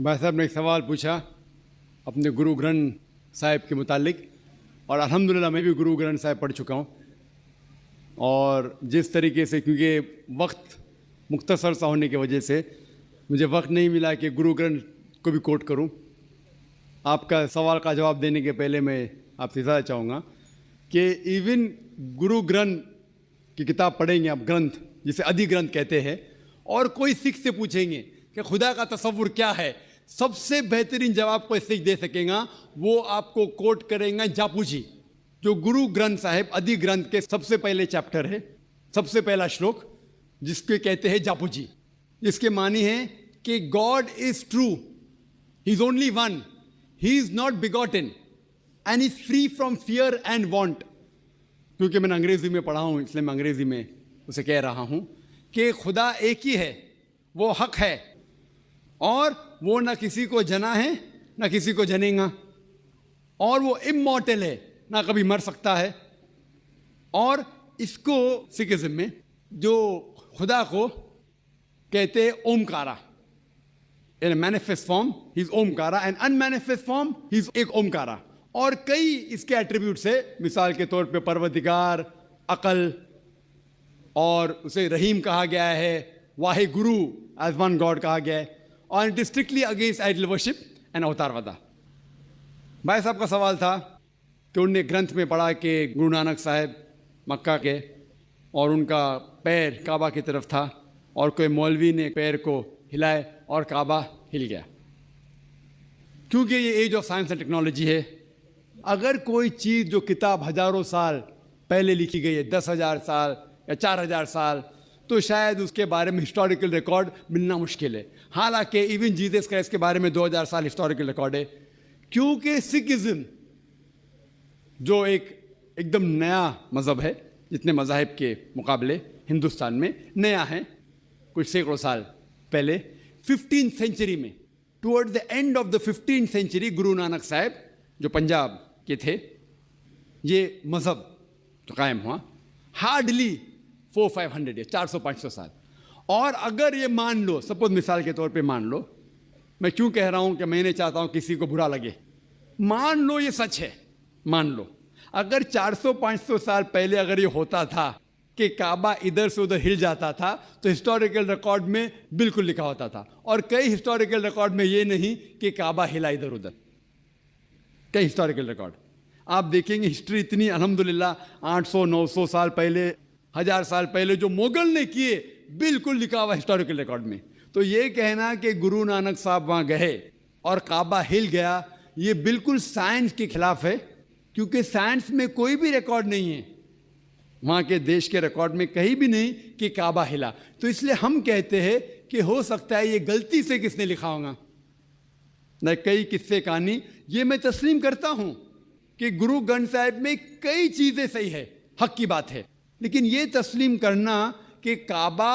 भाई साहब ने एक सवाल पूछा अपने गुरु ग्रंथ साहिब के मुतालिक, और अल्हम्दुलिल्लाह मैं भी गुरु ग्रंथ साहिब पढ़ चुका हूँ। और जिस तरीके से, क्योंकि वक्त मुख्तसर सा होने की वजह से मुझे वक्त नहीं मिला कि गुरु ग्रंथ को भी कोट करूँ। आपका सवाल का जवाब देने के पहले मैं आपसे ज़्यादा चाहूँगा कि इवन गुरु ग्रंथ की किताब पढ़ेंगे आप, ग्रंथ जिसे आदि ग्रंथ कहते हैं, और कोई सिख से पूछेंगे कि खुदा का तसव्वुर क्या है, सबसे बेहतरीन जवाब कोई सिख दे सकेगा वो आपको कोट करेंगे जापू जी, जो गुरु ग्रंथ साहिब आदि ग्रंथ के सबसे पहले चैप्टर है, सबसे पहला श्लोक, जिसके कहते हैं जापू जी, जिसके मानी है कि God is true, he is only one, he is not begotten and is free from fear and want. क्योंकि मैंने अंग्रेजी में पढ़ा हूँ इसलिए मैं अंग्रेजी में उसे कह रहा हूँ कि खुदा एक ही है, वो हक है, और वो ना किसी को जना है ना किसी को जनेगा, और वो इमॉर्टल है, ना कभी मर सकता है। और इसको सिखिज्म में जो खुदा को कहते हैं ओमकारा, इन मैनिफेस्ट फॉर्म ही is Omkara and unmanifest form ही इज एक ओमकारा। और कई इसके एट्रीब्यूट्स है, मिसाल के तौर पे परवरदिगार, अकल, और उसे रहीम कहा गया है, Wahe Guru as one God कहा गया है, और it is strictly against idol worship and अवतारवादा। भाई साहब का सवाल था कि उनने ग्रंथ में पढ़ा कि गुरु नानक साहब मक्का के और उनका पैर काबा की तरफ था, और कोई मौलवी ने पैर को हिलाए और काबा हिल गया। क्योंकि ये age of science and technology है, अगर कोई चीज़ जो किताब हज़ारों साल पहले लिखी गई है, 10,000 साल या 4,000 साल, तो शायद उसके बारे में हिस्टोरिकल रिकॉर्ड मिलना मुश्किल है। हालांकि इवन जीसस क्राइस्ट के बारे में 2000 साल हिस्टोरिकल रिकॉर्ड है। क्योंकि सिखिज्म जो एकदम नया मज़हब है, जितने मज़ाहिब के मुकाबले हिंदुस्तान में नया है, कुछ सैकड़ों साल पहले 15th सेंचुरी में, toward the end of the 15th century, Guru Nanak साहब जो पंजाब के थे, ये मज़हब तो कायम हुआ हार्डली 400-500 या 400-500 साल। और अगर ये मान लो, सपोज मिसाल के तौर पे मान लो, मैं क्यों कह रहा हूँ कि मैं नहीं चाहता हूँ किसी को बुरा लगे, मान लो ये सच है, मान लो अगर 400-500 साल पहले अगर ये होता था कि काबा इधर से उधर हिल जाता था, तो हिस्टोरिकल रिकॉर्ड में बिल्कुल लिखा होता था। और कई हिस्टोरिकल रिकॉर्ड में ये नहीं कि काबा हिला इधर उधर, कई हिस्टोरिकल रिकॉर्ड आप देखेंगे। हिस्ट्री इतनी अल्हम्दुलिल्लाह 800-900 साल पहले, 1000 साल पहले जो मुगल ने किए, बिल्कुल लिखा हुआ हिस्टोरिकल रिकॉर्ड में। तो ये कहना कि गुरु नानक साहब वहाँ गए और काबा हिल गया, ये बिल्कुल साइंस के खिलाफ है, क्योंकि साइंस में कोई भी रिकॉर्ड नहीं है, वहाँ के देश के रिकॉर्ड में कहीं भी नहीं कि काबा हिला। तो इसलिए हम कहते हैं कि हो सकता है ये गलती से किसने लिखा होगा, न कई किस्से कहानी। ये मैं तस्लीम करता हूँ कि गुरु ग्रंथ साहिब में कई चीज़ें सही है, हक की बात है, लेकिन ये तस्लीम करना कि काबा